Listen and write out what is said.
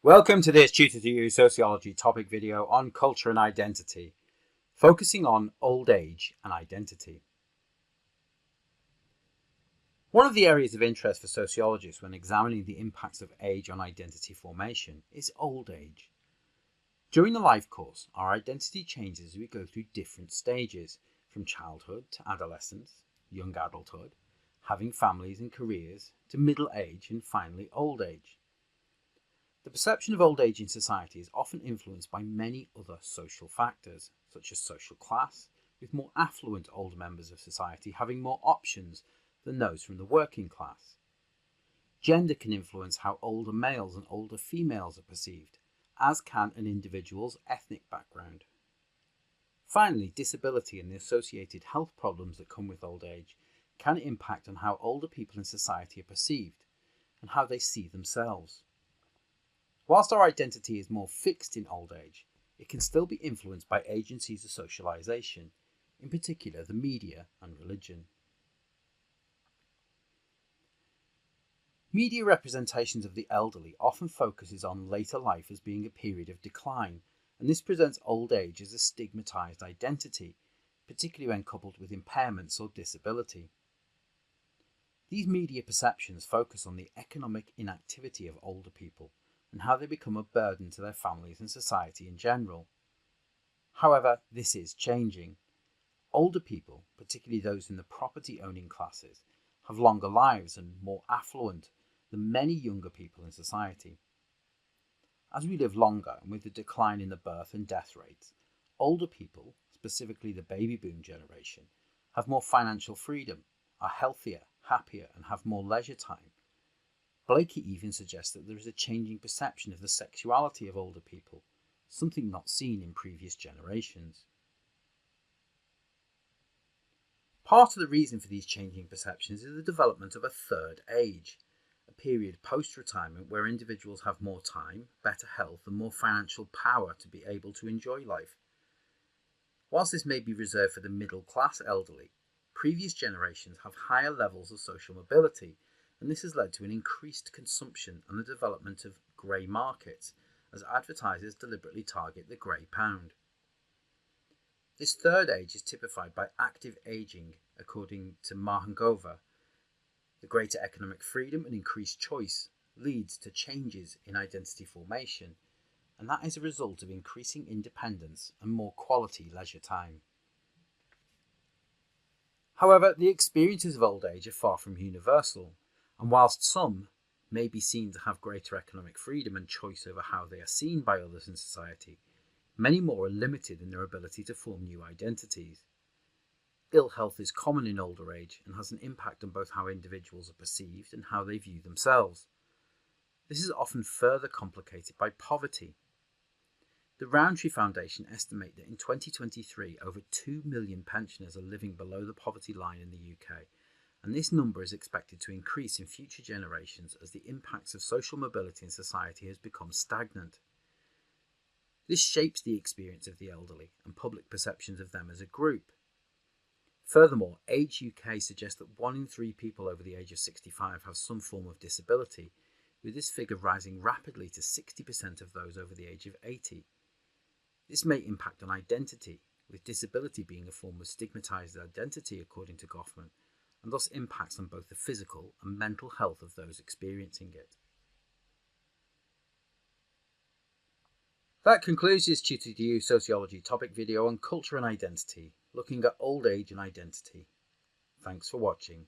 Welcome to this Tutor to You Sociology topic video on culture and identity, focusing on old age and identity. One of the areas of interest for sociologists when examining the impacts of age on identity formation is old age. During the life course, our identity changes as we go through different stages, from childhood to adolescence, young adulthood, having families and careers, to middle age and finally old age. The perception of old age in society is often influenced by many other social factors, such as social class, with more affluent older members of society having more options than those from the working class. Gender can influence how older males and older females are perceived, as can an individual's ethnic background. Finally, disability and the associated health problems that come with old age can impact on how older people in society are perceived and how they see themselves. Whilst our identity is more fixed in old age, it can still be influenced by agencies of socialisation, in particular the media and religion. Media representations of the elderly often focuses on later life as being a period of decline, and this presents old age as a stigmatised identity, particularly when coupled with impairments or disability. These media perceptions focus on the economic inactivity of older people and how they become a burden to their families and society in general. However, this is changing. Older people, particularly those in the property-owning classes, have longer lives and more affluent than many younger people in society. As we live longer and with the decline in the birth and death rates, older people, specifically the baby boom generation, have more financial freedom, are healthier, happier, and have more leisure time. Blakey even suggests that there is a changing perception of the sexuality of older people, something not seen in previous generations. Part of the reason for these changing perceptions is the development of a third age, a period post-retirement where individuals have more time, better health, and more financial power to be able to enjoy life. Whilst this may be reserved for the middle-class elderly, previous generations have higher levels of social mobility, and this has led to an increased consumption and the development of grey markets as advertisers deliberately target the grey pound. This third age is typified by active ageing, according to Mahangova. The greater economic freedom and increased choice leads to changes in identity formation, and that is a result of increasing independence and more quality leisure time. However, the experiences of old age are far from universal, and whilst some may be seen to have greater economic freedom and choice over how they are seen by others in society, many more are limited in their ability to form new identities. Ill health is common in older age and has an impact on both how individuals are perceived and how they view themselves. This is often further complicated by poverty. The Rowntree Foundation estimate that in 2023 over 2 million pensioners are living below the poverty line in the UK, and this number is expected to increase in future generations as the impacts of social mobility in society has become stagnant. This shapes the experience of the elderly and public perceptions of them as a group. Furthermore, Age UK suggests that 1 in 3 people over the age of 65 have some form of disability, with this figure rising rapidly to 60% of those over the age of 80. This may impact on identity, with disability being a form of stigmatised identity according to Goffman, and thus impacts on both the physical and mental health of those experiencing it. That concludes this Tutor to You Sociology topic video on culture and identity, looking at old age and identity. Thanks for watching.